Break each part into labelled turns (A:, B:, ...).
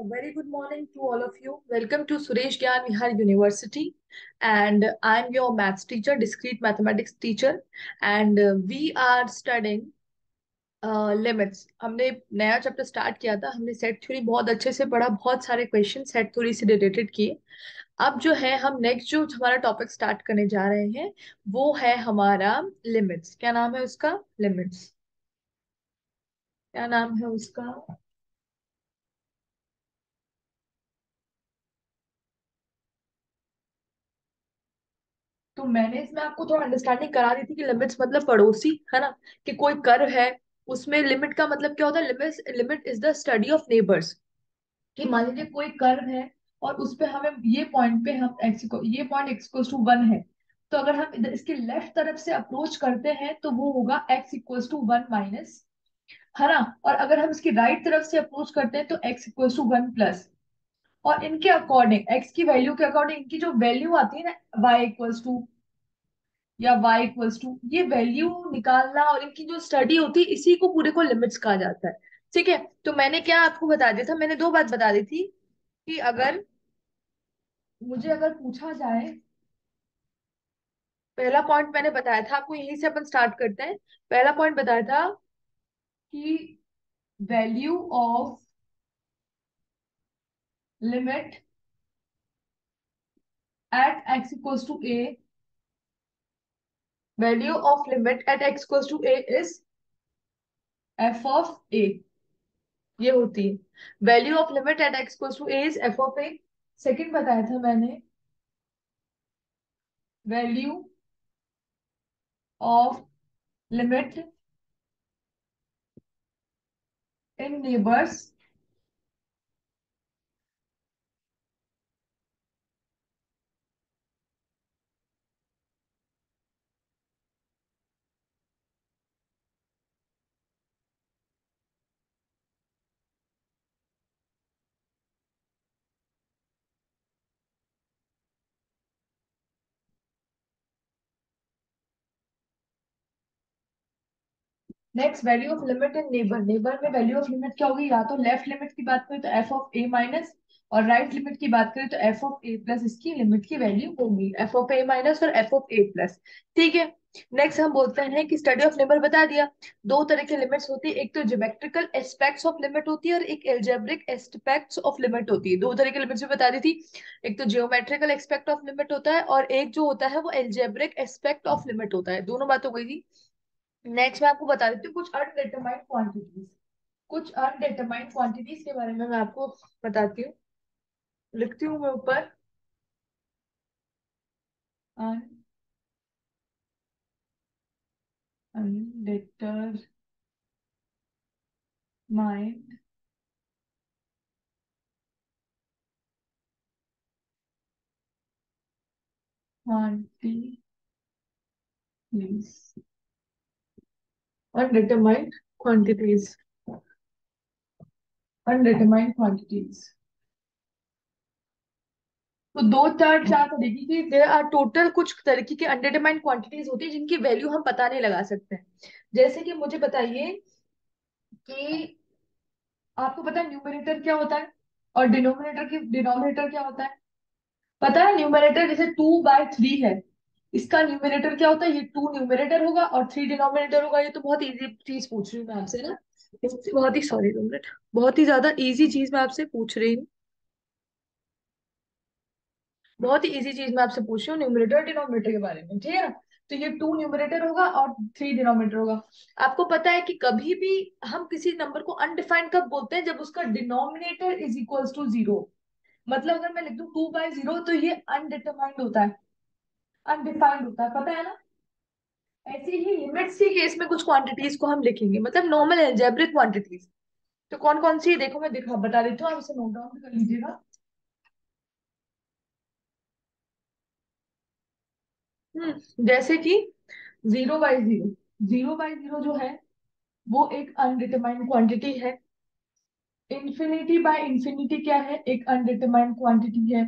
A: Very good morning to all of you. Welcome to Suresh Gyan Vihar University, and I'm your maths teacher, discrete mathematics teacher, and we are studying limits. हमने नया chapter start किया था। हमने set theory बहुत अच्छे से पढ़ा, बहुत सारे क्वेश्चन सेट थ्योरी से रिलेटेड किए। अब जो है हम नेक्स्ट जो हमारा टॉपिक स्टार्ट करने जा रहे हैं वो है हमारा लिमिट्स। क्या नाम है उसका? लिमिट्स। क्या नाम है उसका? तो मैंने इसमें आपको थोड़ा अंडरस्टैंडिंग करा दी थी कि लिमिट्स मतलब पड़ोसी, है ना। कि कोई कर्व है, उसमें लिमिट का मतलब क्या होता है? Limit limit is the study of neighbours. कि मान लीजिए कोई कर्व है और उस पे हमें ये पॉइंट पे हम एक्स को, ये पॉइंट एक्स इक्वल्स टू 1 है। तो अगर हम इधर इसके लेफ्ट तरफ से अप्रोच करते हैं तो वो होगा एक्स इक्वल्स टू 1 माइनस, है ना। और अगर हम इसकी राइट तरफ से अप्रोच करते हैं तो एक्स इक्वल्स टू 1 प्लस। और इनके अकॉर्डिंग, एक्स की वैल्यू के अकॉर्डिंग इनकी जो वैल्यू आती है ना, वाई इक्वल्स टू या y इक्वल्स टू, ये वैल्यू निकालना और इनकी जो स्टडी होती है इसी को पूरे को लिमिट्स कहा जाता है। ठीक है। तो मैंने क्या आपको बता दिया था? मैंने दो बात बता दी थी कि अगर मुझे अगर पूछा जाए, पहला पॉइंट मैंने बताया था आपको, यहीं से अपन स्टार्ट करते हैं। पहला पॉइंट बताया था कि value of limit at x equals to a, value of limit at x equals to a is f of a. ये होती है value of limit at x equals to a is f of a. Second बताया था मैंने, value of limit in neighbours next value of limit in neighbour. Neighbour में value of limit क्या होगी? या तो लेफ्ट लिमिट की बात करें तो एफ ऑफ ए माइनस, और राइट लिमिट की बात करें तो एफ ऑफ ए प्लस। इसकी लिमिट की वैल्यू होगी एफ ऑफ ए माइनस और एफ ऑफ ए प्लस। ठीक है। नेक्स्ट हम बोलते हैं कि स्टडी ऑफ नेबर बता दिया। दो तरह के लिमिट्स होती है, एक तो ज्योमेट्रिकल एस्पेक्ट्स ऑफ लिमिट होती है और एक एल्जेब्रिक एस्पेक्ट्स ऑफ लिमिट होती है। दो तरह के लिमिट्स भी बता दी थी। एक तो जियोमेट्रिकल एस्पेक्ट ऑफ लिमिट होता है और एक जो होता है वो एल्जेब्रिक एस्पेक्ट ऑफ लिमिट होता है। दोनों बात हो गई थी। नेक्स्ट मैं आपको बता देती हूँ कुछ अनडिटरमाइंड क्वांटिटीज। कुछ अनडिटरमाइंड क्वांटिटीज के बारे में मैं आपको बताती हूँ। लिखती हूँ मैं ऊपर, undetermined quantities. Undetermined quantities. Undetermined quantities. तो दो चार चार तरीके की, देयर आर टोटल कुछ तरीके की अनडिटरमाइंड क्वांटिटीज होती है जिनकी वैल्यू हम पता नहीं लगा सकते हैं। जैसे कि मुझे बताइए कि आपको पता है न्यूमरेटर क्या होता है और डिनोमिनेटर क्या होता है? पता है न्यूमरेटर जैसे 2/3 है, इसका न्यूमरेटर क्या होता है? ये 2 न्यूमरेटर होगा और 3 डिनोमिनेटर होगा। ये तो बहुत इजी चीज पूछ रही हूँ मैं आपसे ना। बहुत ही सॉरी 2 मिनट, बहुत ही ज्यादा इजी चीज मैं आपसे पूछ रही हूँ। बहुत ही इजी चीज मैं आपसे पूछ रही हूँ न्यूमरेटर डिनोमिनेटर के बारे में, ठीक है ना। तो ये 2 न्यूमरेटर होगा और 3 डिनोमिनेटर होगा। आपको पता है कि कभी भी हम किसी नंबर को अनडिफाइंड कब बोलते हैं? जब उसका डिनोमिनेटर इज इक्वल्स टू 0। मतलब अगर मैं लिख दूं 2/0 तो ये अनडिटरमाइंड होता है, अनडिफाइंड होता है, पता है ना। ऐसे ही लिमिट्स के केस में कुछ क्वांटिटीज को हम लिखेंगे, मतलब नॉर्मल अलजेब्रिक क्वांटिटीज। तो कौन कौन सी है देखो, मैं दिखा बता देती हूँ, आप इसे नोट डाउन भी कर लीजिएगा। जैसे कि 0/0। 0/0 जो है वो एक अनडिटरमाइंड क्वांटिटी है। इन्फिनिटी बाय इन्फिनिटी क्या है? एक अनडिटरमाइंड क्वांटिटी है।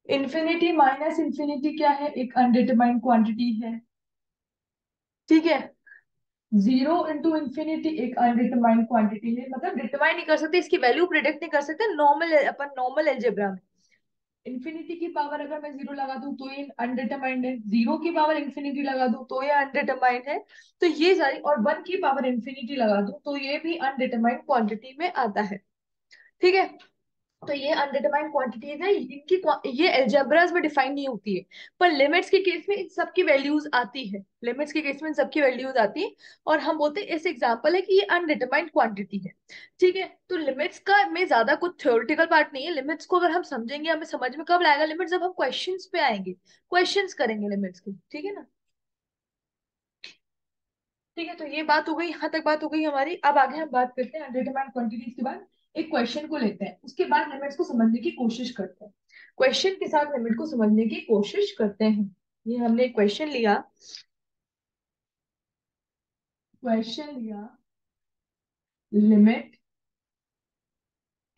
A: इन्फिनिटी माइनस इन्फिनिटी क्या है? एक अनडिटरमाइंड क्वांटिटी है। ठीक है। जीरो इंटू इंफिनिटी एक अनडिटरमाइंड क्वांटिटी है, मतलब डिटरमाइन नहीं कर सकते, इसकी वैल्यू प्रिडिक्ट नहीं कर सकते नॉर्मल, अपन नॉर्मल अलजेब्रा में। इन्फिनिटी की पावर अगर मैं जीरो लगा दूं तो ये अनडिटरमाइंड है, जीरो की पावर इन्फिनिटी लगा दूं तो ये अनडिटरमाइंड है। तो ये सारी, और वन की पावर इन्फिनिटी लगा दूं तो ये भी अनडिटरमाइंड क्वांटिटी में आता है। ठीक है। तो ये अनडिटरमाइंड क्वांटिटीज है, इनकी ये अलजेब्रास में डिफाइन नहीं होती है। पर लिमिट्स के केस में इन सबकी वैल्यूज आती है, लिमिट्स के केस में इन सबकी वैल्यूज आती है। और हम बोलते हैं इस एग्जांपल है कि ये अनडिटरमाइंड क्वांटिटी है। ठीक है। तो लिमिट्स का में ज्यादा कुछ थ्योरेटिकल पार्ट नहीं है, लिमिट्स को अगर हम समझेंगे हमें समझ में कब आएगा लिमिट्स, जब हम क्वेश्चंस पे आएंगे, क्वेश्चंस करेंगे लिमिट्स के। ठीक है ना। ठीक है। तो ये बात हो गई, यहाँ तक बात हो गई हमारी। अब आगे हम बात करते हैं अनडिटरमाइंड क्वांटिटीज के बाद एक क्वेश्चन को लेते हैं, उसके बाद लिमिट्स को समझने की कोशिश करते हैं। क्वेश्चन के साथ लिमिट को समझने की कोशिश करते हैं। ये हमने एक क्वेश्चन लिया, क्वेश्चन लिया, limit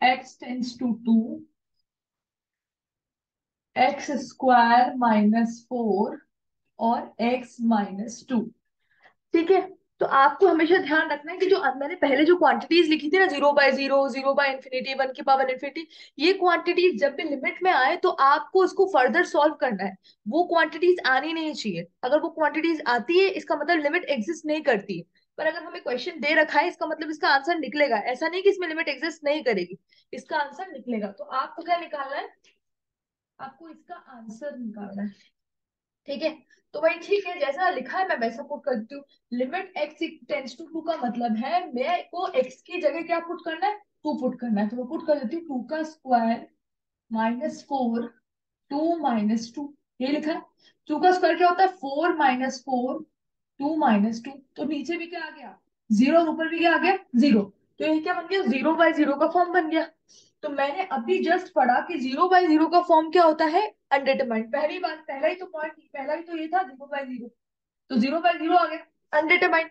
A: x tends to 2 x square minus 4 और x माइनस 2। ठीक है। तो आपको हमेशा ध्यान रखना है कि जो मैंने पहले जो क्वांटिटीज लिखी थी ना, zero by zero, zero by infinity, one की पावर इन्फिनिटी, ये क्वांटिटीज जब भी लिमिट में आए तो आपको इसको फर्दर सॉल्व करना है। वो क्वांटिटीज आनी नहीं चाहिए, अगर वो क्वांटिटीज आती है इसका मतलब लिमिट एग्जिस्ट नहीं करती है। पर अगर हमें क्वेश्चन दे रखा है इसका मतलब इसका आंसर निकलेगा, ऐसा नहीं कि इसमें लिमिट एग्जिस्ट नहीं करेगी, इसका आंसर निकलेगा। तो आपको क्या निकालना है, आपको इसका आंसर निकालना है। ठीक है। तो भाई ठीक है, जैसा लिखा है मैं वैसा पुट कर देती हूँ। लिमिट एक्स टेंस टू 2 का मतलब है मैं को एक्स की जगह क्या पुट करना है, 2 पुट करना है। तो मैं पुट कर देती हूँ 2 का स्क्वायर माइनस 4, 2 माइनस 2, ये लिखा है। 2 का स्क्वायर क्या होता है, 4 माइनस 4, 2 माइनस 2। तो नीचे भी क्या आ गया, जीरो, और ऊपर भी क्या आ गया, जीरो। तो ये क्या बन गया, जीरो बाय जीरो का फॉर्म बन गया। तो मैंने अभी जस्ट पढ़ा कि जीरो बाय जीरो का फॉर्म क्या होता है, अनडिटरमाइंड। पहली बात, पहला ही तो पॉइंट, पहला ही तो ये था जीरो बाय जीरो, तो जीरो बाय जीरो आ गया अनडिटरमाइंड।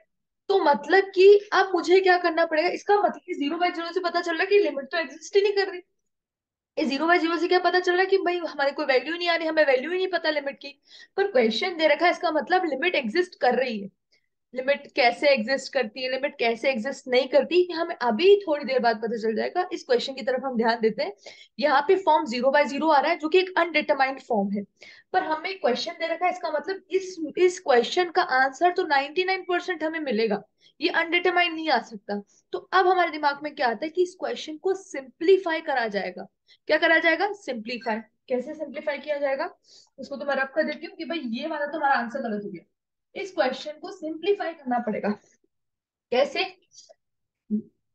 A: तो मतलब कि अब मुझे क्या करना पड़ेगा, इसका मतलब कि जीरो बाय जीरो से पता चल रहा है कि लिमिट तो एग्जिस्ट ही नहीं कर रही। ये जीरो बाय जीरो से क्या पता चल रहा है कि भाई हमारी कोई वैल्यू नहीं आ रही, हमें वैल्यू ही नहीं पता लिमिट की। पर क्वेश्चन दे रखा है, इसका मतलब लिमिट एग्जिस्ट कर रही है। लिमिट कैसे एग्जिस्ट करती है, लिमिट कैसे एग्जिस्ट नहीं करती, ये हमें अभी थोड़ी देर बाद पता चल जाएगा। इस क्वेश्चन की तरफ हम ध्यान देते हैं। यहाँ पे फॉर्म जीरो बाय जीरो आ रहा है जो कि एक अनडिटरमाइंड फॉर्म है। पर हमें क्वेश्चन दे रखा है, इसका मतलब इस क्वेश्चन का आंसर तो 99% हमें मिलेगा, ये अनडिटरमाइंड नहीं आ सकता। तो अब हमारे दिमाग में क्या आता है कि इस क्वेश्चन को सिंप्लीफाई करा जाएगा। क्या करा जाएगा, सिंप्लीफाई। कैसे सिंप्लीफाई किया जाएगा, उसको तो मैं रब कर देती हूँ कि भाई ये वाला तो हमारा आंसर गलत हो गया, इस क्वेश्चन को सिंप्लीफाई करना पड़ेगा। कैसे,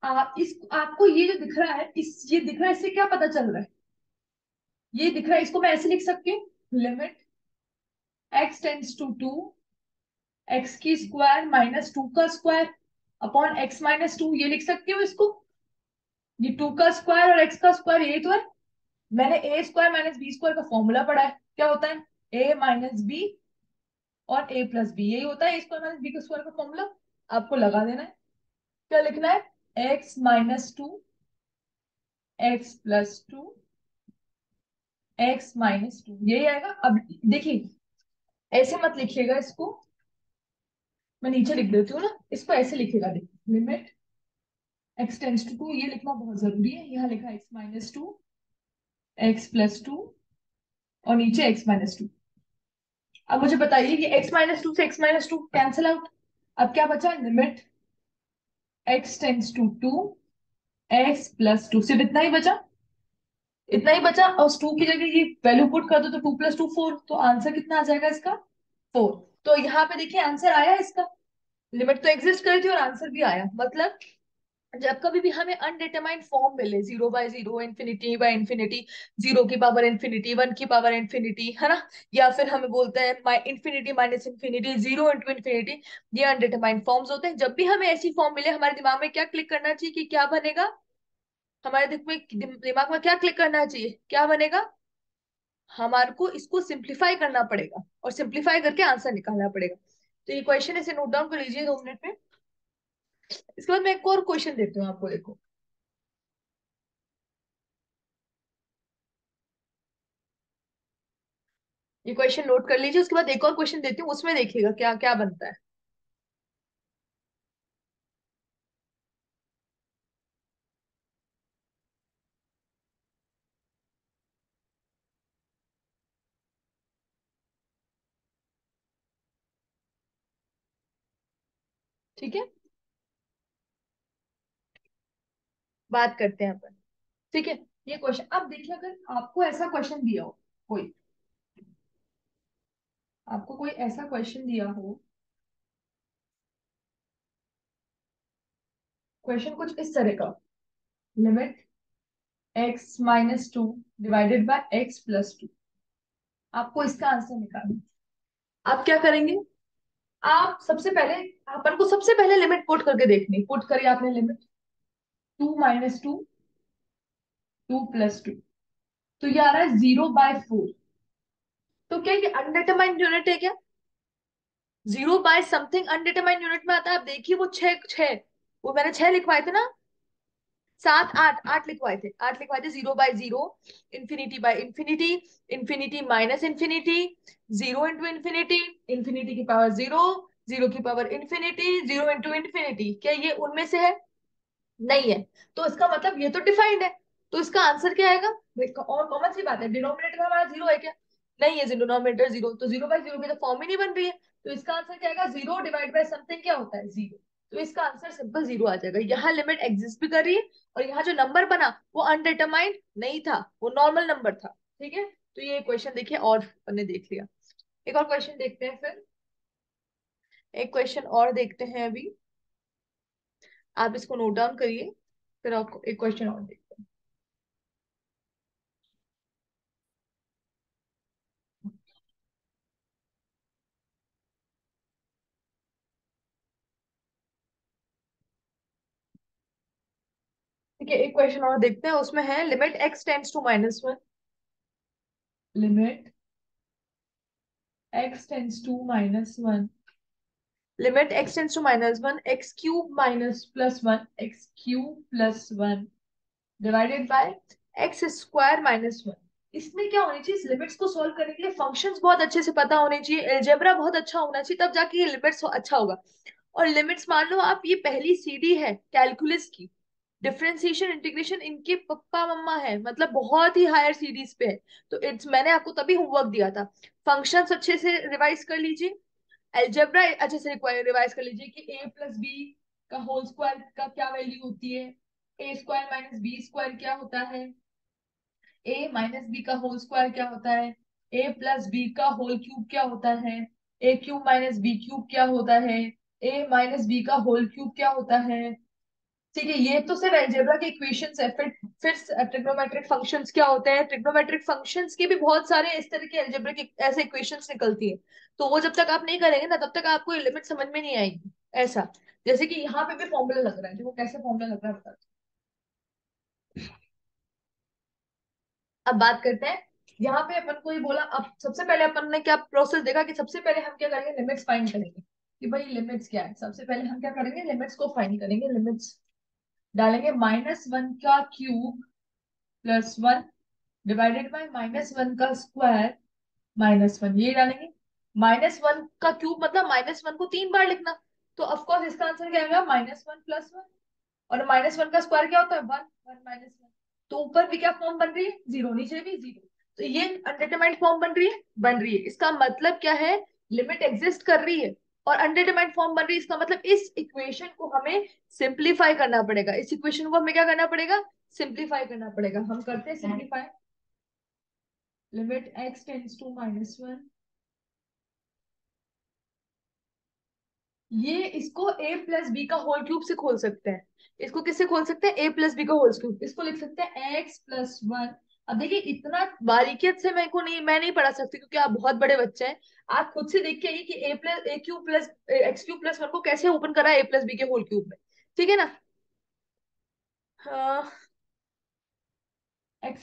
A: आप इस आपको ये जो दिख रहा है, इस ये दिख रहा है, इससे क्या पता चल रहा है, ये दिख रहा है, इसको मैं ऐसे लिख सकती हूँ, limit x tends to 2 x की स्क्वायर माइनस 2 का स्क्वायर अपॉन एक्स माइनस 2, ये लिख सकती हूँ इसको। ये 2 का स्क्वायर और एक्स का स्क्वायर यही तो है। मैंने ए स्क्वायर माइनस बी स्क्वायर का फॉर्मूला पढ़ा है, क्या होता है, ए माइनस बी और ए प्लस बी, यही होता है ए स्क्वायर माइनस बी का स्क्वायर का फॉर्मूला। आपको लगा देना है, क्या लिखना है, x minus 2, x plus 2, x minus 2, यही आएगा। अब देखिए, ऐसे मत लिखिएगा इसको, मैं नीचे लिख देती हूँ ना, इसको ऐसे लिखेगा, देखिए लिमिट एक्स टेंस टू 2, ये लिखना बहुत जरूरी है। यहाँ लिखा एक्स माइनस 2, एक्स प्लस 2 और नीचे एक्स माइनस 2। अब मुझे बताइए कि एक्स माइनस 2 से एक्स माइनस 2 कैंसिल आउट, अब क्या बचा, limit x tends to 2 x plus 2, सिर्फ इतना ही बचा, इतना ही बचा। और 2 की जगह ये वैल्यू पुट कर दो तो 2 प्लस 2 4, तो आंसर कितना आ जाएगा इसका, 4। तो यहाँ पे देखिए आंसर आया इसका, लिमिट तो एग्जिस्ट करी थी और आंसर भी आया। मतलब जब कभी भी हमें अनडिटरमाइंड फॉर्म मिले, zero by zero, infinity by infinity, zero की पावर इन्फिनिटी, वन की पावर इन्फिनिटी, है ना, या फिर हमें बोलते हैं infinity minus infinity, zero into infinity, ये अनडिटरमाइंड फॉर्म्स होते हैं। जब भी हमें ऐसी फॉर्म मिले हमारे दिमाग में क्या क्लिक करना चाहिए कि क्या बनेगा, हमारे दिमाग में क्या क्लिक करना चाहिए, क्या बनेगा, हमारे को इसको सिंप्लीफाई करना पड़ेगा और सिंप्लीफाई करके आंसर निकालना पड़ेगा। तो ये क्वेश्चन ऐसे नोट डाउन कर लीजिए 2 मिनट में। इसके बाद मैं एक और क्वेश्चन देती हूँ आपको, देखो। ये क्वेश्चन नोट कर लीजिए, उसके बाद एक और क्वेश्चन देती हूँ, उसमें देखिएगा क्या क्या बनता है। ठीक है, बात करते हैं अपन। ठीक है, ये क्वेश्चन अब देखिए, अगर आपको ऐसा क्वेश्चन दिया हो, कोई आपको कोई ऐसा क्वेश्चन दिया हो, क्वेश्चन कुछ इस तरह का, limit x-2 divided by x+2, आपको इसका आंसर निकालना है। आप क्या करेंगे? आप सबसे पहले, अपन को सबसे पहले लिमिट पुट करके देखनी, पुट करिए आपने लिमिट 2-2, 2+2, तो ये आ रहा है 0/4। तो क्या ये अनडिटरमाइंड यूनिट है क्या? 0/समथिंग अनडिटरमाइंड यूनिट में आता है। आप देखिए वो छह छह, वो मैंने छह लिखवाए थे ना, सात आठ, आठ लिखवाए थे, आठ लिखवाए थे। 0/0, infinity by infinity, infinity minus infinity, 0 × infinity, infinity की पावर 0, 0 की पावर इंफिनिटी, 0 × इंफिनिटी। क्या ये उनमें से है? नहीं है। तो इसका मतलब ये तो डिफाइंड है, तो इसका आंसर क्या आएगा? और कॉमन सी बात है, डिनोमिनेटर हमारा जीरो है क्या? नहीं है डिनोमिनेटर जीरो, तो 0/0 की तो फॉर्म ही नहीं बन रही है। तो इसका आंसर क्या आएगा? 0 डिवाइड बाय समथिंग क्या होता है? जीरो। तो इसका आंसर सिंपल जीरो आ जाएगा। यहाँ लिमिट एग्जिस्ट भी कर रही है, और यहाँ जो नंबर बना वो अनडिटरमाइंड नहीं था, वो नॉर्मल नंबर था। ठीक है, तो ये क्वेश्चन देखिए, और अपन ने देख लिया। एक और क्वेश्चन देखते हैं फिर, एक क्वेश्चन और देखते हैं अभी। आप इसको नोट डाउन करिए, फिर आपको एक क्वेश्चन और देखते हैं। ठीक है, एक क्वेश्चन और देखते हैं, उसमें है limit x tends to -1, limit x tends to -1, limit x tends to -1, x³ - +1, x³ + 1 divided by x² - 1। इसमें क्या होनी चाहिए? इस लिमिट्स को सॉल्व करने के लिए फंक्शंस बहुत अच्छे से पता होने चाहिए, अलजेब्रा बहुत अच्छा होना चाहिए, तब जाके ये लिमिट्स अच्छा होगा। और लिमिट्स मान लो आप, ये पहली सीडी है कैलकुलस की, डिफरेंशिएशन इंटीग्रेशन इनके पप्पा मम्मा है, मतलब बहुत ही हायर सीरीज पे है। तो इट्स, मैंने आपको तभी होमवर्क दिया था। फंक्शंस अच्छे से रिवाइज कर लीजिए, अलजेब्रा अच्छे से रिवाइज कर लीजिए कि a+b का होल स्क्वायर का क्या वैल्यू होती है, a² - b² क्या होता है, a - b का होल स्क्वायर क्या होता है, a+b का होल क्यूब क्या होता है, a³ - b³ क्या होता है, a - b का होल क्यूब क्या होता है। ठीक है, ये तो सिर्फ अलजेब्रा के इक्वेशंस है। फिर ट्रिग्नोमेट्रिक फंक्शंस क्या होते हैं, ट्रिग्नोमेट्रिक फंक्शंस के भी बहुत सारे इस तरह के अलजेब्रा के ऐसे इक्वेशंस निकलती है। तो वो जब तक आप नहीं करेंगे ना, तब तक आपको ये लिमिट समझ में नहीं आएगी। ऐसा, जैसे कि यहाँ पे भी फॉर्मूला लग रहा है, देखो कैसे फॉर्मूला लग रहा है, बता। अब बात करते हैं, यहाँ पे अपन को ही बोला। अब सबसे पहले अपन ने क्या प्रोसेस देखा, कि सबसे पहले हम क्या करेंगे, लिमिट्स फाइंड करेंगे, कि भाई लिमिट्स क्या है। सबसे पहले हम क्या करेंगे, लिमिट्स को फाइंड करेंगे। लिमिट्स डालेंगे, -1³ + 1 डिवाइडेड बाय -1 का स्क्वायर -1, ये डालेंगे। -1 का क्यूब मतलब -1 को 3 बार लिखना, तो ऑफकोर्स इसका आंसर क्या आएगा, -1 + 1। और -1 का स्क्वायर क्या होता है, 1, 1 - 1। तो ऊपर भी क्या फॉर्म बन रही है, जीरो, नीचे भी जीरो। तो ये अनडिटरमाइंड फॉर्म बन रही है, बन रही है। इसका मतलब क्या है, लिमिट एग्जिस्ट कर रही है और अनडिटरमाइंड फॉर्म बन रही है। इसका मतलब इस इक्वेशन को हमें सिंप्लीफाई करना पड़ेगा, इस इक्वेशन को हमें क्या करना पड़ेगा, सिंप्लीफाई करना पड़ेगा। हम करते हैं simplify. Limit x tends to -1, ये इसको a+b का होल क्यूब से खोल सकते हैं। इसको किससे खोल सकते हैं, a+b का होल क्यूब। इसको लिख सकते हैं x+1। अब देखिए, इतना बारीकियत से मैं को नहीं, मैं नहीं पढ़ा सकती, क्योंकि आप बहुत बड़े बच्चे हैं। आप खुद से देख के आइए कि x³ + 1 को कैसे ओपन करा है a+b के होल क्यूब में। ठीक है ना? हाँ, x²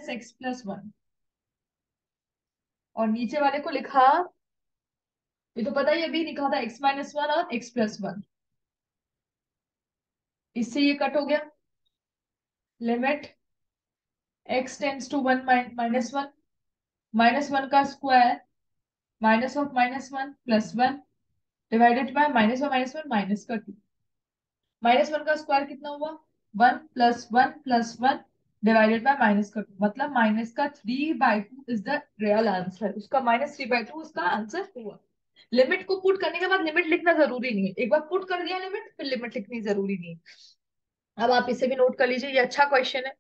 A: - x+1, और नीचे वाले को लिखा, ये तो पता ही अभी लिखा था, x-1 और x+1। इससे ये कट हो गया। लिमिट x टेंड्स टू 1 -1, -1 का स्क्वायर -(-1) + 1 डिवाइडेड बाय -1 माइनस का 2। -1 का स्क्वायर कितना हुआ, 1 + 1 + 1 डिवाइडेड बाय -(-2), मतलब -(3/2) इज द रियल आंसर। उसका -(3/2) उसका आंसर हुआ। लिमिट को पुट करने के बाद लिमिट लिखना जरूरी नहीं है, एक बार पुट कर दिया लिमिट फिर लिमिट लिखनी जरूरी नहीं है। अब आप इसे भी नोट कर लीजिए, ये अच्छा क्वेश्चन है।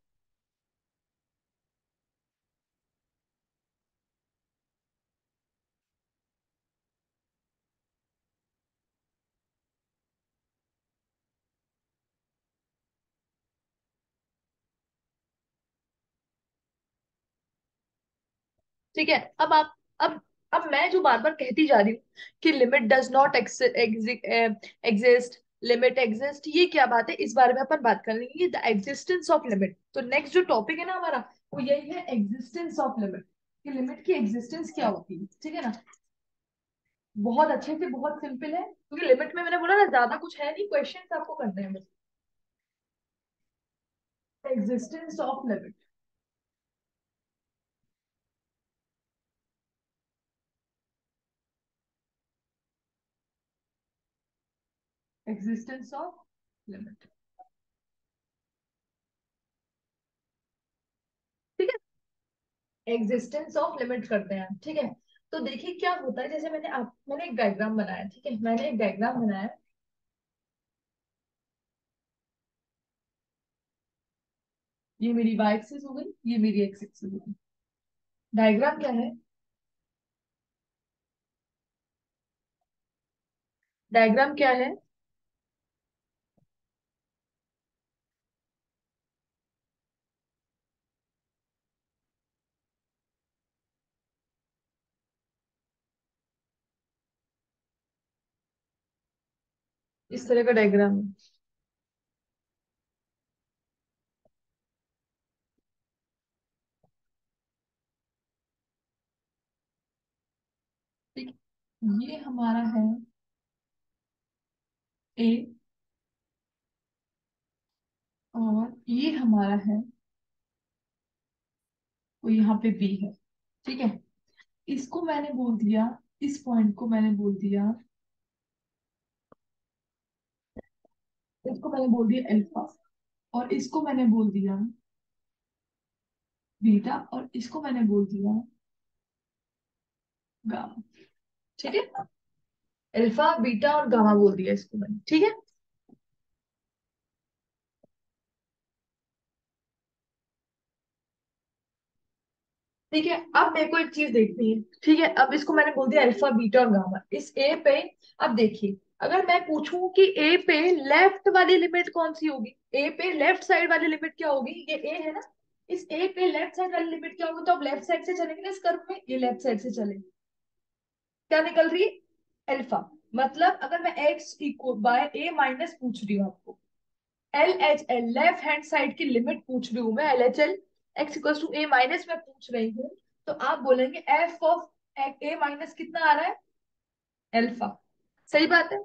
A: ठीक है, अब आप, अब मैं जो बार बार कहती जा रही हूँ कि limit does not exist, limit exist, ये क्या बात है, इस बारे में अपन बात कर लेंगे, द एग्जिस्टेंस ऑफ लिमिट। तो नेक्स्ट जो टॉपिक है ना हमारा, वो यही है, एग्जिस्टेंस ऑफ लिमिट, कि लिमिट की एग्जिस्टेंस क्या होती है, ठीक है ना। बहुत अच्छे से, बहुत सिंपल है, क्योंकि लिमिट में मैंने बोला ना ज्यादा कुछ है नहीं, क्वेश्चन आपको करने हैं बस। Existence of limit, existence of limit, ठीक है, एग्जिस्टेंस ऑफ लिमिट करते हैं, ठीक है। तो देखिए क्या होता है, जैसे मैंने एक डायग्राम बनाया, ठीक है, मैंने एक डायग्राम बनाया, ये मेरी वाई एक्सिस हो गई, ये मेरी एक्स एक्सिस हो गई। डायग्राम क्या है, डायग्राम क्या है, इस तरह का डायग्राम है। ठीक है, ये हमारा है ए, और ये हमारा है, वो यहाँ पे बी है, ठीक है। इसको मैंने बोल दिया, इस पॉइंट को मैंने बोल दिया, इसको मैंने बोल दिया अल्फा, और इसको मैंने बोल दिया बीटा, और इसको मैंने बोल दिया गामा, ठीक है। अल्फा बीटा और गामा बोल दिया इसको मैंने, ठीक है। ठीक है, अब मेरे को एक चीज देखनी है, ठीक है, अब इसको मैंने बोल दिया अल्फा बीटा और गामा इस ए पे। अब देखिए, अगर मैं पूछूं कि ए पे लेफ्ट वाली लिमिट कौन सी होगी, ए पे लेफ्ट साइड वाली लिमिट क्या होगी, ये ए है ना, इस ए पे लेफ्ट साइड वाली लिमिट क्या होगी, तो अब लेफ्ट साइड से चलेंगे ना इस कर्व में, ये लेफ्ट साइड से चलेंगे, क्या निकल रही है, अल्फा। मतलब अगर मैं x equal by a minus पूछ रही हूँ आपको, L H L left hand side की लिमिट पूछ रही हूँ मैं, L H L x equal to a minus में पूछ रही हूँ, तो आप बोलेंगे एफ ऑफ ए माइनस कितना आ रहा है, अल्फा। सही बात है।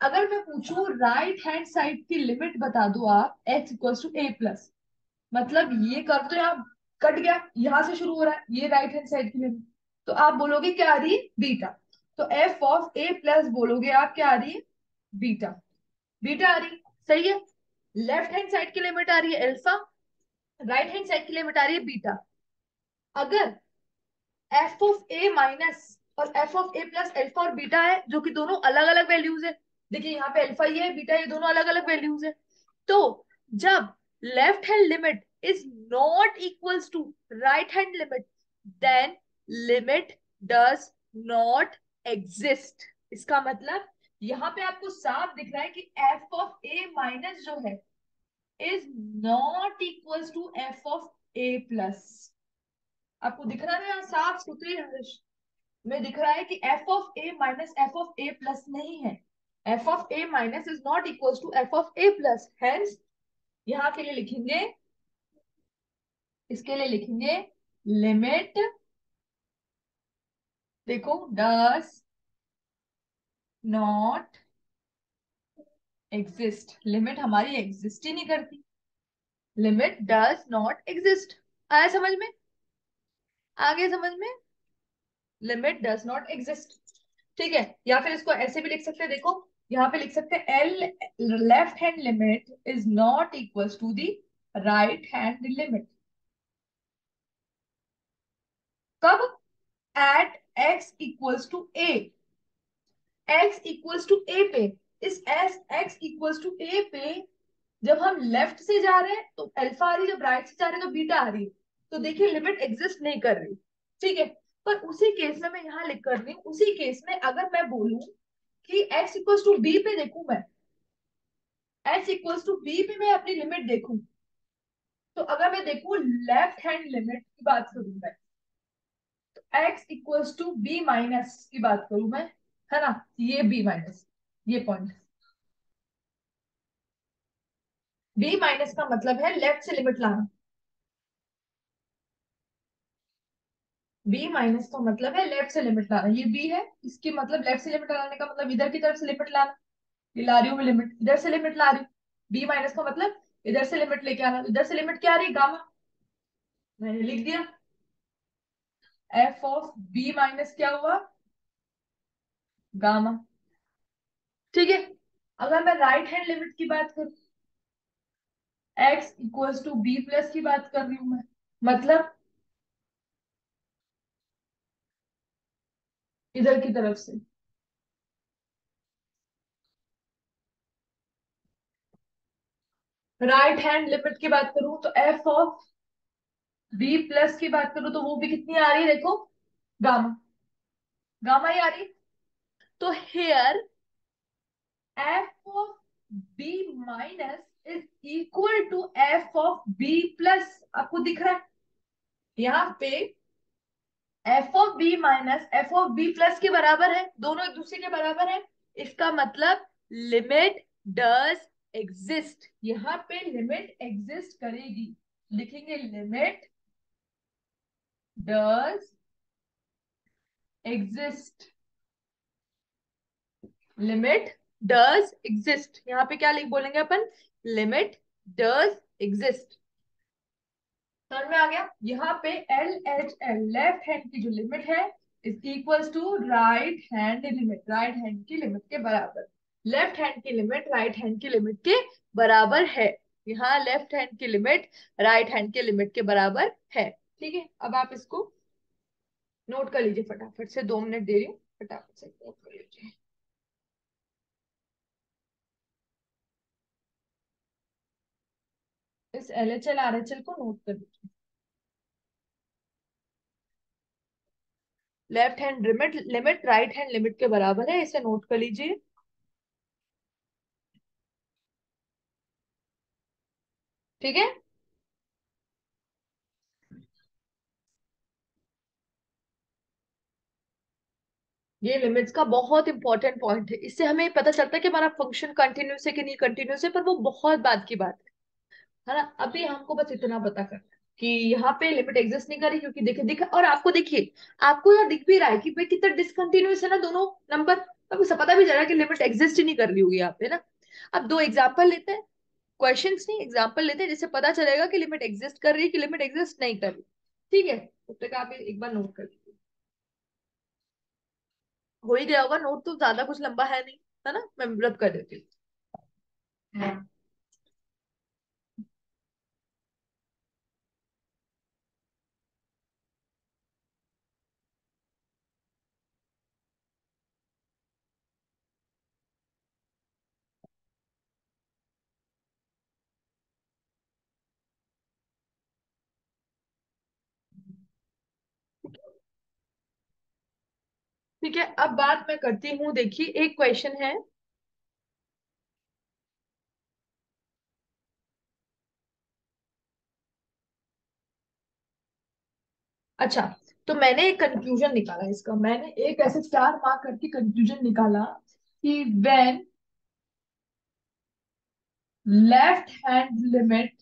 A: अगर मैं पूछूं राइट हैंड साइड की लिमिट बता दो आप, x equal to a plus, मतलब ये कर्व तो यहाँ कट गया, यहां से शुरू हो रहा है, ये राइट हैंड साइड की लिमिट, तो आप बोलोगे क्या आ रही है, बीटा। तो एफ ऑफ ए प्लस बोलोगे आप, क्या आ रही है, बीटा, बीटा आ रही है, सही है। लेफ्ट हैंड साइड की लिमिट आ रही है अल्फा, राइट हैंड साइड की लिमिट आ रही है बीटा। अगर एफ ऑफ ए माइनस और F of a plus alpha और बीटा है, जो कि दोनों अलग अलग वैल्यूज है, देखिए यहाँ पे अल्फा ये है, बीटा ये, दोनों अलग अलग वैल्यूज है, तो जब left hand limit is not equals to right hand limit, then limit does not exist. इसका मतलब यहाँ पे आपको साफ दिख रहा है कि एफ ऑफ ए माइनस जो है is not equals to f of a plus. आपको दिख रहा है ना यहाँ साफ सुथरी में दिख रहा है कि f of a minus f of a plus नहीं है, f of a minus is not equal to f of a plus, hence यहाँ के लिए लिखेंगे, इसके लिए लिखेंगे लिमिट, देखो डस नॉट एग्जिस्ट, लिमिट हमारी एग्जिस्ट ही नहीं करती, लिमिट डस नॉट एग्जिस्ट। आया समझ में, आगे समझ में, लिमिट डज नॉट एग्जिस्ट, ठीक है। या फिर इसको ऐसे भी लिख सकते हैं, देखो यहाँ पे लिख सकते हैं L left hand limit is not equal to the right hand limit, कब, at x equals to a, x equals to a पे, इस as x equals to a पे जब हम लेफ्ट से जा रहे हैं तो अल्फा आ रही है, जब राइट से जा रहे हैं तो बीटा आ रही है। तो देखिए लिमिट एग्जिस्ट नहीं कर रही, ठीक है। पर उसी केस में मैं यहाँ लिख कर रही हूँ, उसी केस में अगर मैं बोलूं कि x इक्वल्स टू बी पे देखूं मैं, x इक्वल्स टू बी पे मैं अपनी लिमिट देखूं, तो अगर मैं देखूं लेफ्ट हैंड लिमिट की बात करूं मैं, x equals to b minus की बात करूं मैं, है ना, ये बी माइनस, ये पॉइंट, बी माइनस का मतलब है लेफ्ट से लिमिट लाना, बी माइनस का मतलब है लेफ्ट से लिमिट लाना, ये बी है, इसकी मतलब लेफ्ट से लिमिट लाने का मतलब इधर की तरफ से लिमिट लाना, ये ला रही हूँ मैं लिमिट, इधर से लिमिट ला रही हूँ, बी माइनस का मतलब इधर से लिमिट लेके आना, इधर से लिमिट क्या आ रही है, गामा, मैंने लिख दिया, एफ ऑफ बी माइनस क्या हुआ, गामा, ठीक है। अगर मैं राइट हैंड लिमिट की बात करूं, x equals to b plus की बात कर रही हूं मैं, मतलब इधर की तरफ से, राइट हैंड लिमिट की बात करूं तो एफ ऑफ बी प्लस की बात करूं तो वो भी कितनी आ रही है देखो, गामा, गामा ही आ रही है। तो here f of b minus is equal to f of b plus, आपको दिख रहा है यहाँ पे, f of b minus f of b plus के बराबर है, दोनों एक दूसरे के बराबर है, इसका मतलब लिमिट डज एग्जिस्ट, यहाँ पे लिमिट एग्जिस्ट करेगी, लिखेंगे limit does exist, limit does exist, यहाँ पे क्या लिख बोलेंगे अपन, लिमिट डज एग्जिस्ट, समझ में आ गया। यहाँ पे L H L left hand की जो लिमिट है is equals to right hand limit, right hand की लिमिट के बराबर, लेफ्ट हैंड की लिमिट राइट हैंड की लिमिट के बराबर है, यहाँ लेफ्ट हैंड की लिमिट राइट हैंड के लिमिट के बराबर है, ठीक है। अब आप इसको नोट कर लीजिए, फटाफट से 2 मिनट दे रही हूँ, फटाफट से नोट कर लीजिए, इस L H L R H L को नोट कर लीजिए, left hand limit limit right hand limit के बराबर है, इसे नोट कर लीजिए, ठीक है। ये लिमिट्स का बहुत इंपॉर्टेंट पॉइंट है, इससे हमें पता चलता है कि हमारा फंक्शन कंटिन्यूस है कि नहीं कंटिन्यूस है, पर वो बहुत बात की बात है ना। अभी हमको बस इतना पता करना है कि यहाँ पे लिमिट एग्जिस्ट नहीं करी, क्योंकि देखे दिखा, और आपको देखिए, आपको यहाँ दिख भी रहा है कि भाई कितना डिसकंटिन्यूस है ना दोनों नंबर, आपको सब पता भी चल रहा है कि लिमिट एग्जिस्ट ही नहीं कर रही होगी यहाँ पे ना। अब 2 एग्जाम्पल लेते हैं, क्वेश्चंस नहीं एग्जाम्पल लेते हैं, जिससे पता चलेगा कि लिमिट एग्जिस्ट कर रही है कि लिमिट एग्जिस्ट नहीं कर रही, ठीक है। तब तक आप एक बार नोट कर लीजिए, हो ही गया होगा नोट, तो ज्यादा कुछ लंबा है नहीं, है ना, मैं रब कर देती हूँ। ठीक है, अब बात मैं करती हूँ, देखिए एक क्वेश्चन है, अच्छा, तो मैंने एक कंक्लूजन निकाला इसका, मैंने एक ऐसे 4 मार्क करके कंक्लूजन निकाला कि when left hand limit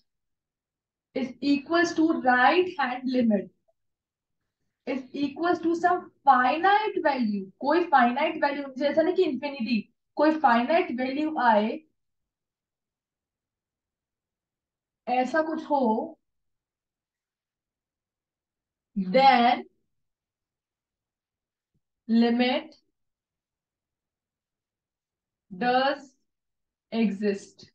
A: is equals to right hand limit is equals to some finite value, कोई फाइनाइट वैल्यू, जैसा नहीं कि इंफिनिटी, कोई फाइनाइट वैल्यू आए, ऐसा कुछ हो, देन लिमिट डज एग्जिस्ट,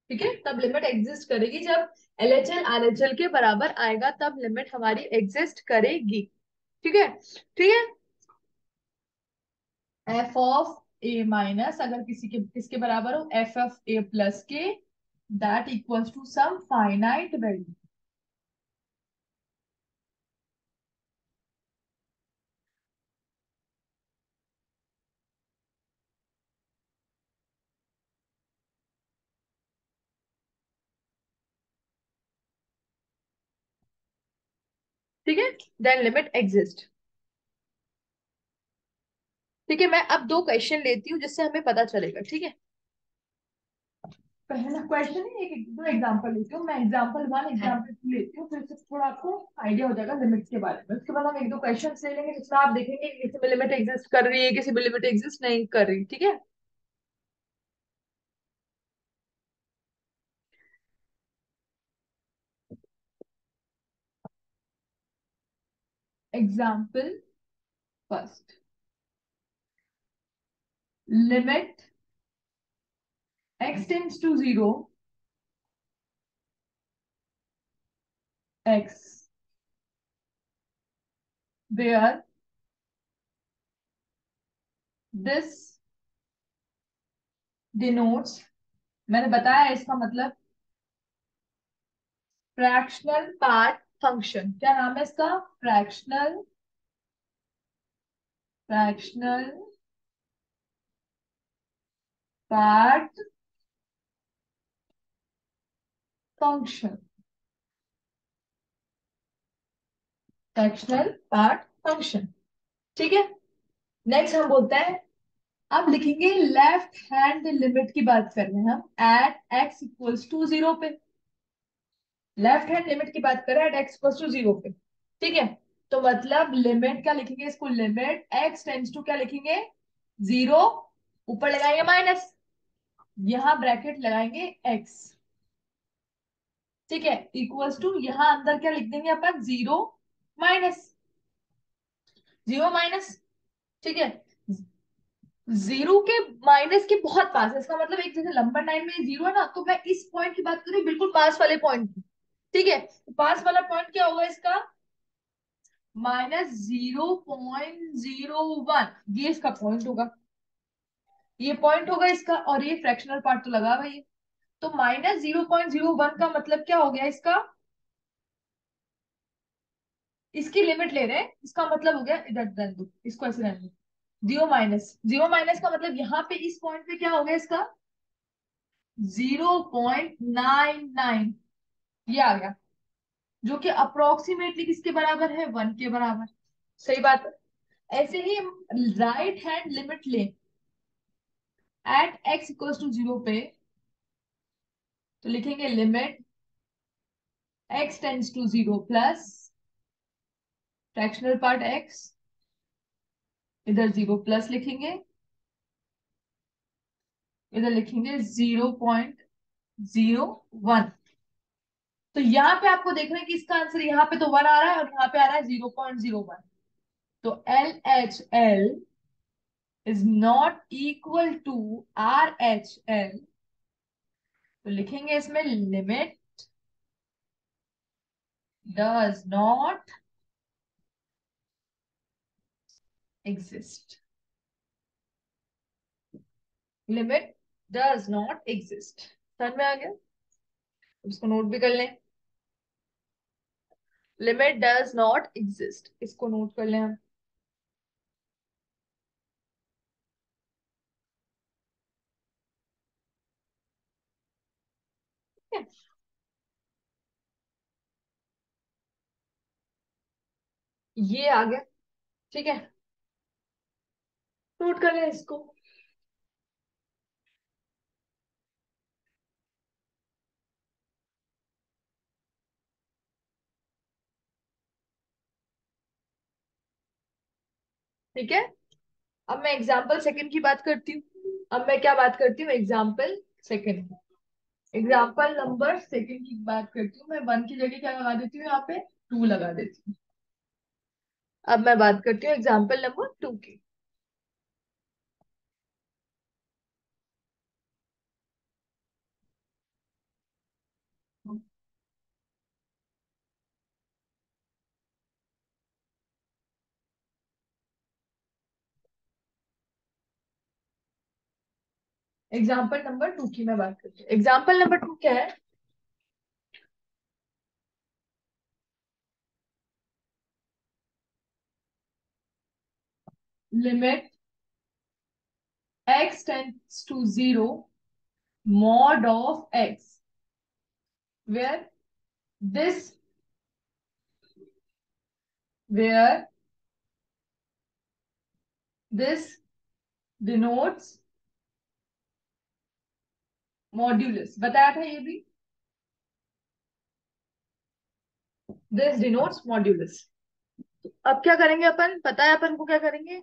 A: ठीक है। तब लिमिट एग्जिस्ट करेगी जब L H L R H L के बराबर आएगा, तब लिमिट हमारी एग्जिस्ट करेगी, ठीक है, ठीक है। एफ ऑफ ए माइनस, अगर किसी के किसके बराबर हो, एफ ऑफ ए प्लस के, that equals to some finite value. ठीक है, देन लिमिट एग्जिस्ट। ठीक है, मैं अब दो क्वेश्चन लेती हूँ जिससे हमें पता चलेगा, ठीक है। पहला क्वेश्चन है, दो एग्जांपल लेती हूँ मैं, एग्जांपल वन एग्जांपल टू लेती हूँ, फिर से थोड़ा आपको आइडिया हो जाएगा लिमिट्स के बारे में। उसके बाद हम एक दो क्वेश्चन ले लेंगे जिसमें आप देखेंगे कि किसी में लिमिट एग्जिस्ट कर रही है, किसी में लिमिट एग्जिस्ट नहीं कर रही, ठीक है। Example first, limit x tends to zero, x where this denotes, मैंने बताया है इसका मतलब, फ्रैक्शनल पार्ट फंक्शन। क्या नाम है इसका? Fractional part function, fractional part function, ठीक है। नेक्स्ट हम बोलते हैं, अब लिखेंगे लेफ्ट हैंड लिमिट की बात कर रहे हैं हम, at x equals to zero पे। लेफ्ट हैंड लिमिट की बात करें at x equals to zero पे, ठीक है। तो मतलब लिमिट क्या लिखेंगे इसको, लिमिट एक्स टेंड्स टू क्या लिखेंगे, जीरो, ऊपर लगाएंगे माइनस, यहां ब्रैकेट लगाएंगे एक्स, ठीक है, इक्वल्स टू, यहां अंदर क्या लिख देंगे अपन, जीरो माइनस, जीरो माइनस, ठीक है। जीरो के माइनस के बहुत पास है, इसका मतलब एक जैसे नंबर लाइन में जीरो है ना, तो मैं इस पॉइंट की बात करूँ बिल्कुल पास वाले पॉइंट की, ठीक है। तो पास वाला पॉइंट क्या होगा इसका, -0.01, ये इसका पॉइंट होगा, ये पॉइंट होगा इसका, और ये फ्रैक्शनल पार्ट तो लगा हुआ है ये। तो -0.01 का मतलब क्या हो गया इसका, इसकी लिमिट ले रहे हैं, इसका मतलब हो गया, इधर रहने दो, इसको ऐसे रहने दो, जीरो माइनस, जीरो माइनस का मतलब यहाँ पे इस पॉइंट पे क्या हो गया इसका, 0.99, ये आ गया, जो कि अप्रोक्सीमेटली किसके बराबर है, वन के बराबर, सही बात है। ऐसे ही राइट हैंड लिमिट ले at x equals to zero पे, तो लिखेंगे limit x tends to zero plus fractional part x, इधर जीरो प्लस लिखेंगे, इधर लिखेंगे 0.01। तो यहाँ पे आपको देखना है कि इसका आंसर यहाँ पे तो वन आ रहा है और यहाँ पे आ रहा है 0.01। तो LHL is not equal to RHL, तो लिखेंगे इसमें limit does not exist, limit does not exist, समझ में आ गया? इसको नोट भी कर लें, लिमिट डज नॉट एग्जिस्ट, इसको नोट कर लें हम। ठीक है, ये आ गया, ठीक है, नोट कर लें इसको। ठीक है, अब मैं एग्जाम्पल सेकंड की बात करती हूँ, अब मैं क्या बात करती हूँ, example second, example number second की बात करती हूँ मैं, वन की जगह क्या लगा देती हूँ, यहाँ पे टू लगा देती हूँ। अब मैं बात करती हूँ एग्जाम्पल नंबर टू की। एग्जाम्पल नंबर 2 की मैं बात करती हूँ। एग्जाम्पल नंबर 2 क्या है? Limit x tends to 0 mod of x, where this where this denotes modulus, बताया था ये भी। This denotes modulus. अब क्या करेंगे अपन, पता है अपन को क्या करेंगे?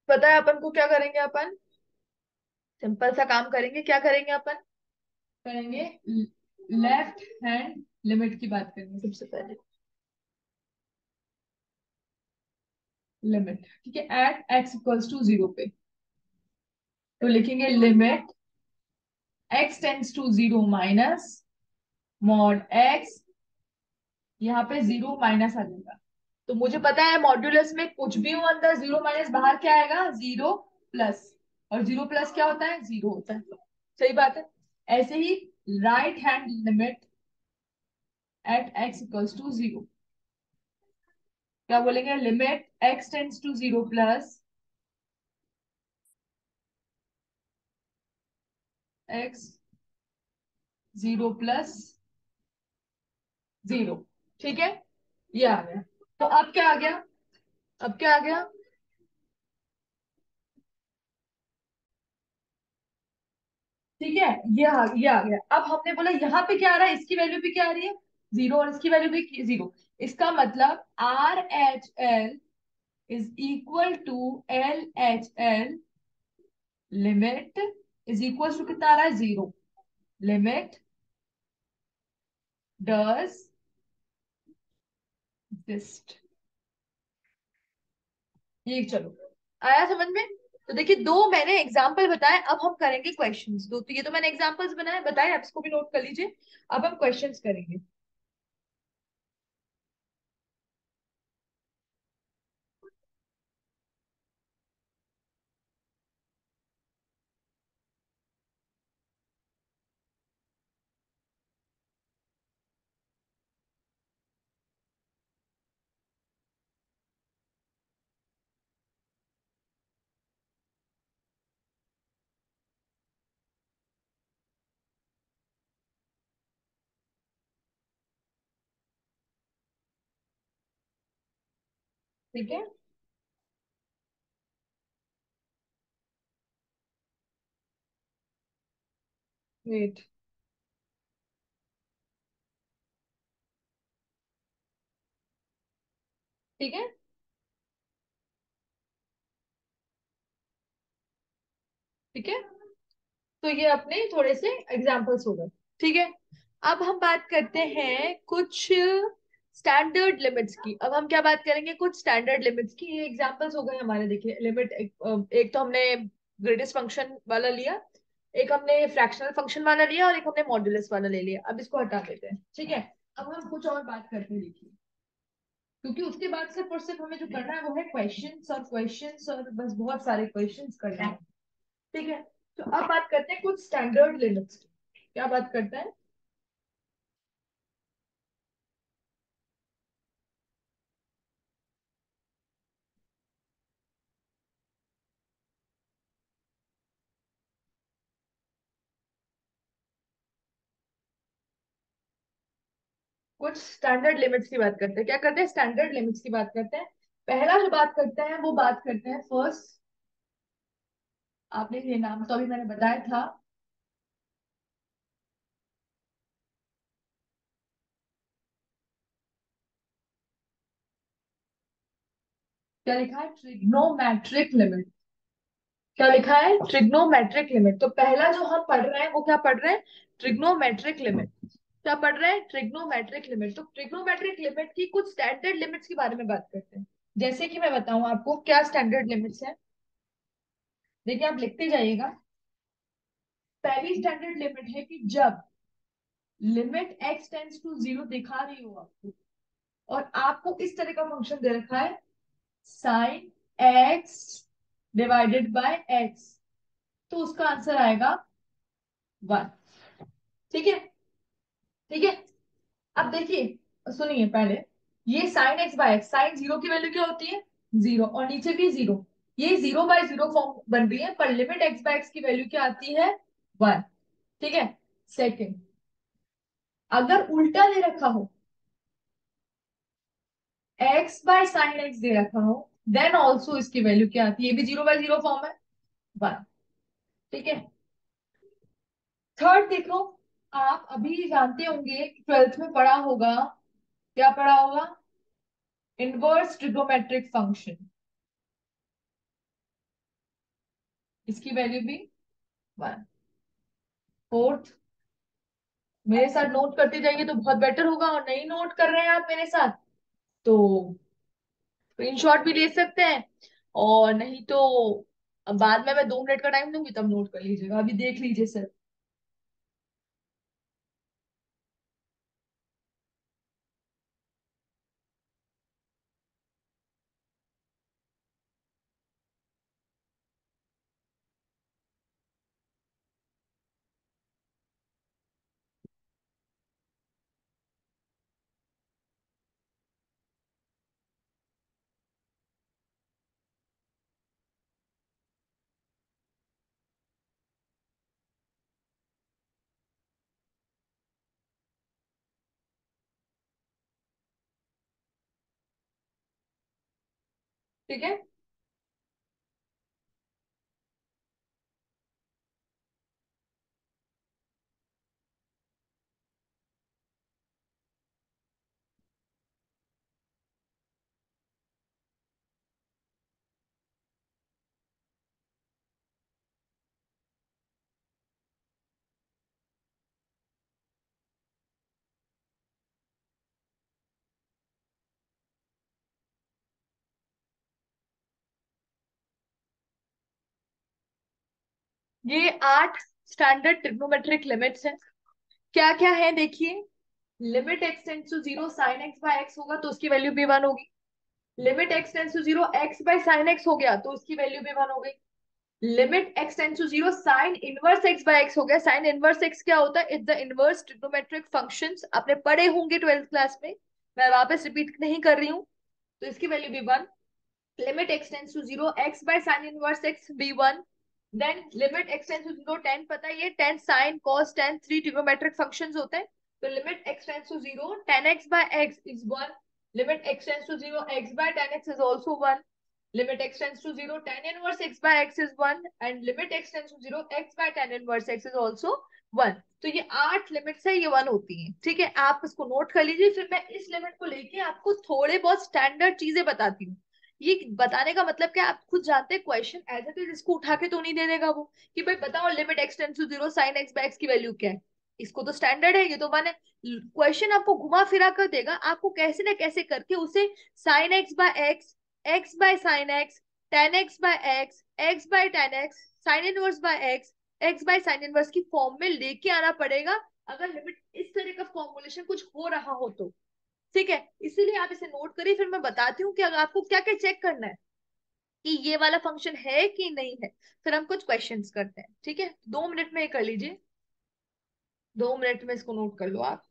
A: पता है अपन को क्या करेंगे अपन? सिंपल सा काम करेंगे, क्या करेंगे अपन? करेंगे लेफ्ट हैंड लिमिट की बात करेंगे सबसे पहले। लिमिट, ठीक है, एट एक्स इक्वल्स टू 0 पे। तो लिखेंगे limit x tends to 0 minus mod x, यहाँ पे 0 माइनस आ जाएगा। तो मुझे पता है मॉड्यूलस में कुछ भी हो अंदर, 0 माइनस बाहर क्या आएगा? 0 प्लस। और 0 प्लस क्या होता है? 0 होता है। सही बात है। ऐसे ही right hand limit at x equals to 0, क्या बोलेंगे? Limit x tends to 0 plus x 0 plus 0। ठीक है, ये आ गया। तो अब क्या आ गया? अब क्या आ गया? ठीक है, ये आ गया। अब हमने बोला यहाँ पे क्या आ रहा है, इसकी वैल्यू भी क्या आ रही है? 0, और इसकी वैल्यू भी 0। इसका मतलब R H L is equal to L H L, limit is equal to कितना आ रहा है? 0। Limit does exist. ये चलो, आया समझ में? तो देखिए, दो मैंने एग्जाम्पल बताए, अब हम करेंगे क्वेश्चंस। दो तो ये तो मैंने एग्जाम्पल्स बनाए बताए, आप इसको भी नोट कर लीजिए। अब हम क्वेश्चंस करेंगे। ठीक है, वेट, ठीक है, ठीक है। तो ये अपने थोड़े से एग्जाम्पल्स हो गए। ठीक है, अब हम बात करते हैं कुछ स्टैंडर्ड लिमिट्स की। अब हम क्या बात करेंगे? कुछ स्टैंडर्ड लिमिट्स की। ये एग्जाम्पल्स हो गए हमारे। देखिए लिमिट, एक तो हमने ग्रेटेस्ट फंक्शन वाला लिया, एक हमने फ्रैक्शनल फंक्शन वाला लिया, और एक हमने मॉड्यूलस वाला ले लिया। अब इसको हटा देते हैं, ठीक है। अब हम कुछ और बात करते हैं, देखिए, क्योंकि उसके बाद सिर्फ और सिर्फ हमें जो करना है वो है क्वेश्चंस और क्वेश्चंस, और बस बहुत सारे क्वेश्चंस करना है। ठीक है, तो अब बात करते हैं कुछ स्टैंडर्ड लिमिट्स की। क्या बात करते हैं? कुछ स्टैंडर्ड लिमिट्स की बात करते हैं। क्या करते हैं? स्टैंडर्ड लिमिट्स की बात करते हैं। पहला जो बात करते हैं वो बात करते हैं फर्स्ट, आपने ये नाम तो अभी मैंने बताया था, क्या लिखा है? Trigonometric limit. क्या लिखा है? Trigonometric limit. तो पहला जो हम पढ़ रहे हैं वो क्या पढ़ रहे हैं? Trigonometric limit. क्या पढ़ रहे हैं? Trigonometric limit. तो ट्रिग्नोमेट्रिक लिमिट की कुछ स्टैंडर्ड लिमिट्स के बारे में बात करते हैं। जैसे कि मैं बताऊं आपको क्या स्टैंडर्ड लिमिट्स है। देखिए, आप लिखते जाइएगा। पहली स्टैंडर्ड लिमिट है कि जब लिमिट एक्स टेंड्स टू 0 दिखा रही हो आपको, और आपको इस तरह का फंक्शन दे रखा है, sine x divided by x, तो उसका आंसर आएगा 1। ठीक है, ठीक है। अब देखिए, सुनिए पहले, ये sine x by x, sine zero की वैल्यू क्या होती है? जीरो, और नीचे भी जीरो। ये 0/0 फॉर्म बन रही है, पर लिमिट एक्स बाय एक्स की वैल्यू क्या आती है? 1। ठीक है। सेकंड, अगर उल्टा दे रखा हो, एक्स बाय साइन एक्स दे रखा हो, देन ऑल्सो इसकी वैल्यू क्या आती है? ये भी 0/0 फॉर्म है, 1। ठीक है। थर्ड देखो, आप अभी जानते होंगे, ट्वेल्थ में पढ़ा होगा, क्या पढ़ा होगा? इनवर्स ट्रिग्नोमेट्रिक फंक्शन, इसकी वैल्यू भी 1। फोर्थ, मेरे साथ नोट करते जाइए तो बहुत बेटर होगा, और नहीं नोट कर रहे हैं आप मेरे साथ तो स्क्रीनशॉट भी ले सकते हैं, और नहीं तो अब बाद में मैं 2 मिनट का टाइम दूंगी तब नोट कर लीजिएगा, अभी देख लीजिए सर। ठीक है। ये 8 स्टैंडर्ड ट्रिग्नोमेट्रिक लिमिट्स हैं। क्या क्या है देखिए, limit x tends to zero sine x by x होगा तो उसकी वैल्यू भी 1 होगी। Limit x tends to zero x by sine x हो गया तो उसकी वैल्यू भी 1 हो गई। Limit x tends to zero sine inverse x by x हो गया। साइन इनवर्स एक्स क्या होता है? It's the inverse trigonometric functions, आपने पढ़े होंगे ट्वेल्थ क्लास में, मैं वापस रिपीट नहीं कर रही हूँ, तो इसकी वैल्यू भी 1। Limit x tends to zero x by sine inverse x भी 1। Then limit x tends to zero tan, पता है ये tan sine cos tan 3 trigonometric functions होते हैं, तो limit x tends to zero tan x by x is 1। Limit x tends to zero x by tan x is also 1। Limit x tends to zero tan inverse x by x is 1, and limit x tends to zero x by tan inverse x is also 1। तो ये 8 limits है, ये 1 होती हैं। ठीक है, आप इसको नोट कर लीजिए, फिर मैं इस लिमिट को लेके आपको थोड़े बहुत स्टैंडर्ड चीजें बताती हूँ। ये बताने का मतलब क्या, आप खुद जानते हैं, क्वेश्चन एज इट इज इसको उठा के तो नहीं दे देगा वो, कि भाई बताओ limit x tends to zero sine x by x की वैल्यू क्या है। इसको तो स्टैंडर्ड है, ये तो माने क्वेश्चन आपको घुमा फिरा कर देगा, आपको कैसे ना कैसे करके उसे sine x by x, x by sine x, tan x by x, x by tan x, sine inverse by x, x by sine inverse की फॉर्म में लेके आना पड़ेगा, अगर लिमिट इस तरह का फॉर्मुलेशन कुछ हो रहा हो तो। ठीक है, इसीलिए आप इसे नोट करिए, फिर मैं बताती हूँ कि अगर आपको क्या क्या चेक करना है कि ये वाला फंक्शन है कि नहीं है, फिर हम कुछ क्वेश्चंस करते हैं। ठीक है, 2 मिनट में ये कर लीजिए, 2 मिनट में इसको नोट कर लो आप।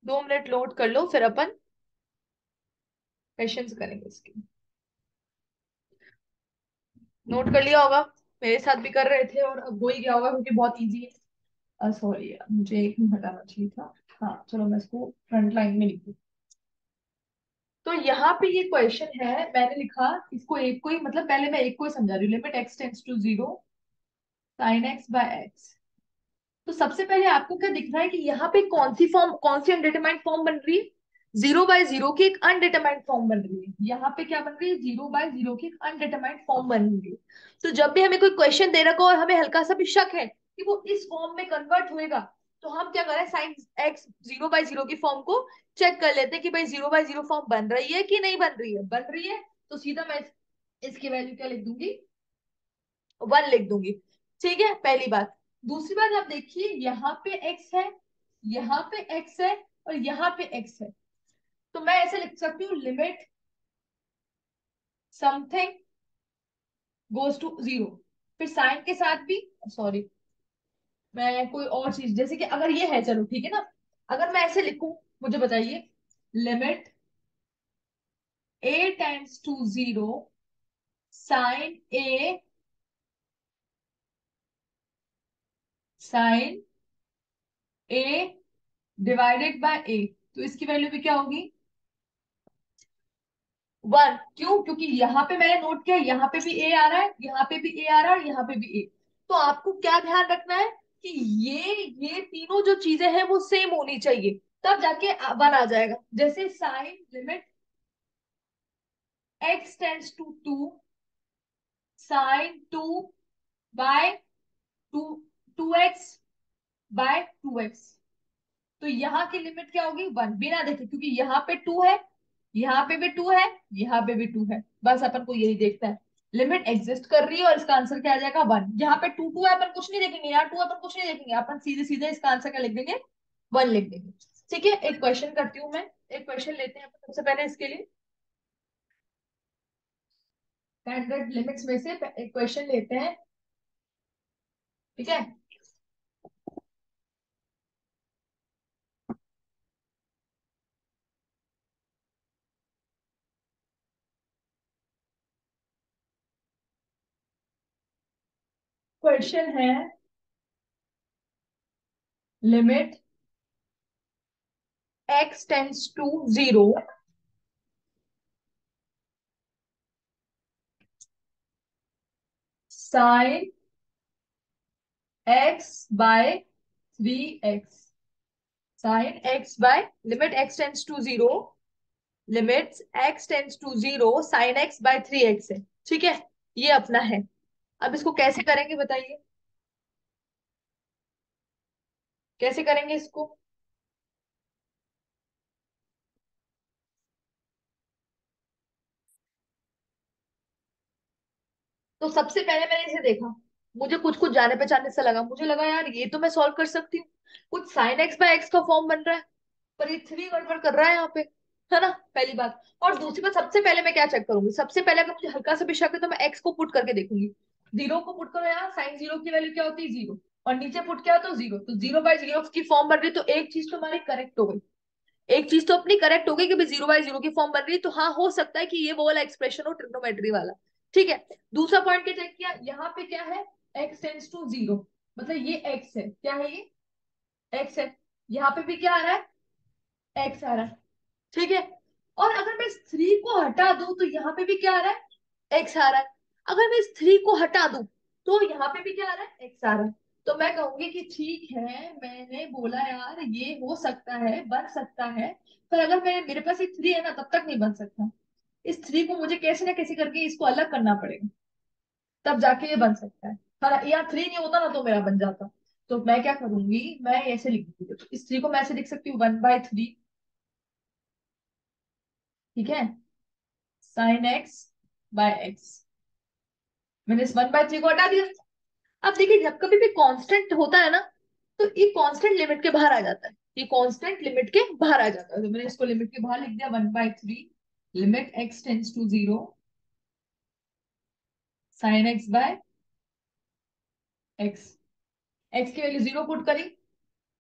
A: 2 मिनट नोट कर लो, फिर अपन क्वेश्चंस करेंगे इसके। नोट कर लिया होगा, मेरे साथ भी कर रहे थे और अब हो ही गया होगा क्योंकि बहुत इजी है। सॉरी, मुझे एक मिनट हटाना चाहिए था। हाँ चलो, मैं इसको फ्रंट लाइन में लिखूँ। तो यहाँ पे ये क्वेश्चन है, मैंने लिखा इसको एक को ही, मतलब पहले मैं एक को ही समझा रही हूँ, limit x tends to zero sine x by x. तो सबसे पहले आपको क्या दिख रहा है कि यहाँ पे कौन सी फॉर्म, कौन सी अनडिटरमाइंड फॉर्म बन रही है? 0/0 की एक अनडिटरमाइंड फॉर्म बन रही है। यहाँ पे क्या बन रही है? 0/0 की एक अनडिटरमाइंड फॉर्म बन रही है। तो जब भी हमें कोई क्वेश्चन दे रखा हो और हमें हल्का सा भी शक है कि वो इस फॉर्म में कन्वर्ट होएगा, तो हम क्या करें, साइन एक्स 0/0 की फॉर्म को चेक कर लेते हैं कि भाई 0/0 फॉर्म बन रही है कि नहीं बन रही है। बन रही है तो सीधा मैं इसकी वैल्यू क्या लिख दूंगी, 1 लिख दूंगी। ठीक है, पहली बात। दूसरी बात, आप देखिए यहाँ पे x है, यहाँ पे x है, और यहाँ पे x है। तो मैं ऐसे लिख सकती हूँ, लिमिट समथिंग गोज टू 0। फिर साइन के साथ भी, सॉरी, मैं कोई और चीज, जैसे कि अगर ये है, चलो ठीक है ना, अगर मैं ऐसे लिखूं, मुझे बताइए, limit a tends to 0 sine a, sine a divided by a, तो इसकी वैल्यू भी क्या होगी, 1। क्यों? क्योंकि यहाँ पे मैंने नोट किया, यहाँ पे भी ए आ रहा है, यहाँ पे भी ए आ रहा है, और यहाँ पे भी ए। तो आपको क्या ध्यान रखना है कि ये तीनों जो चीजें हैं वो सेम होनी चाहिए, तब जाके 1 आ जाएगा। जैसे sine limit x tends to 2 sine 2 by 2, 2x by 2x, तो यहाँ की लिमिट क्या होगी, 1 बिना देखे, क्योंकि यहाँ पे 2 है, यहाँ पे भी 2 है, यहाँ पे भी 2 है, बस अपन को यही देखता है, लिमिट एग्जिस्ट कर रही है, और इसका आंसर क्या आ जाएगा, 1। यहाँ पे 2 2 है, अपन कुछ नहीं देखेंगे, यहाँ 2 अपन कुछ नहीं देखेंगे, अपन सीधे सीधे इसका आंसर क्या लिख देंगे, 1 लिख देंगे। ठीक है, एक क्वेश्चन करती हूँ मैं, एक क्वेश्चन लेते हैं अपन सबसे पहले इसके लिए, स्टैंडर्ड लिमिट्स में से एक क्वेश्चन लेते हैं। ठीक है, क्वेश्चन है, limit x tends to 0 sine x by 3x, sine x by, limit x tends to 0, limit x tends to 0 sine x by 3x है। ठीक है, ये अपना है। अब इसको कैसे करेंगे बताइए, कैसे करेंगे इसको। तो सबसे पहले मैंने इसे देखा, मुझे कुछ कुछ जाने पहचाने से लगा, मुझे लगा यार ये तो मैं सॉल्व कर सकती हूँ, कुछ साइन एक्स बाय एक्स का फॉर्म बन रहा है, पर ये 3 गड़बड़ कर रहा है यहाँ पे, है ना, पहली बात। और दूसरी बात, सबसे पहले मैं क्या चेक करूंगी, सबसे पहले अगर मुझे हल्का सा भी शक है तो मैं एक्स को पुट करके देखूंगी। 0 को पुट करो, यहाँ साइन 0 की वैल्यू क्या होती है, 0, और नीचे पुट किया तो 0, तो 0/0 की फॉर्म बन रही, तो एक चीज तो हमारी करेक्ट हो गई, एक चीज तो अपनी करेक्ट हो गई कि भाई 0/0 की फॉर्म बन रही है, तो हाँ हो सकता है कि ये वो वाला एक्सप्रेशन हो, ट्रिग्नोमेट्री वाला। ठीक है, दूसरा पॉइंट क्या चेक किया, यहाँ पे क्या है, x टेंड्स टू 0, मतलब ये x है, क्या है ये, x है, यहाँ पे भी क्या आ रहा है, x आ रहा है। ठीक है, और अगर मैं इस 3 को हटा दूं तो यहाँ पे भी क्या आ रहा है, x आ रहा है। अगर मैं इस 3 को हटा दूं तो यहाँ पे भी क्या आ रहा है, x आ रहा है। तो मैं कहूंगी कि ठीक है, मैंने बोला यार ये हो सकता है, बन सकता है, पर अगर मेरे पास एक 3 है ना, तब तक नहीं बन सकता, इस 3 को मुझे कैसे ना कैसे करके इसको अलग करना पड़ेगा, तब जाके ये बन सकता है। पर यहाँ 3 नहीं होता ना तो मेरा बन जाता। तो मैं क्या करूंगी, मैं ऐसे लिख दूंगी, तो इस 3 को मैं ऐसे लिख सकती हूँ, 1/3, ठीक है, साइन एक्स बाय एक्स, मैंने इस 1/3 को हटा दिया। अब देखिए, जब कभी भी कांस्टेंट होता है ना, तो ये कांस्टेंट लिमिट के बाहर आ जाता है, ये कांस्टेंट लिमिट के बाहर आ जाता है, तो मैंने इसको लिमिट के बाहर लिख दिया, 1/3, limit x tends to 0 sine x by x, x की वैल्यू 0 पुट करी।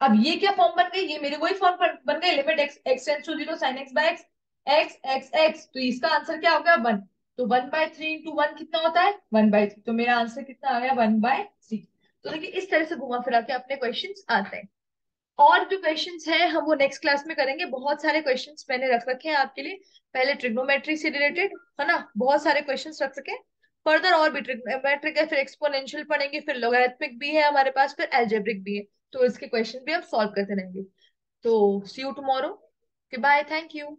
A: अब ये क्या फॉर्म बन गई, ये मेरी वही फॉर्म बन गई, limit x tends to 0 sine x by x, x x x, तो इसका आंसर क्या हो गया, 1। तो 1/3 इंटू 1 कितना होता है, 1/3, तो मेरा आंसर कितना आ गया, 1/3। तो देखिए, इस तरह से घुमा फिरा के अपने क्वेश्चंस आते हैं। और जो क्वेश्चंस हैं हम वो नेक्स्ट क्लास में करेंगे, बहुत सारे क्वेश्चंस मैंने रख रखे हैं आपके लिए, पहले ट्रिग्नोमेट्री से रिलेटेड, है ना, बहुत सारे क्वेश्चंस रख सके, फर्दर और भी ट्रिग्नोमेट्रिक है, फिर एक्सपोनेंशियल पढ़ेंगे, फिर लोगरिथमिक भी है हमारे पास, फिर अलजेब्रिक भी है, तो इसके क्वेश्चन भी हम सॉल्व करते रहेंगे। तो see you tomorrow, bye, thank you.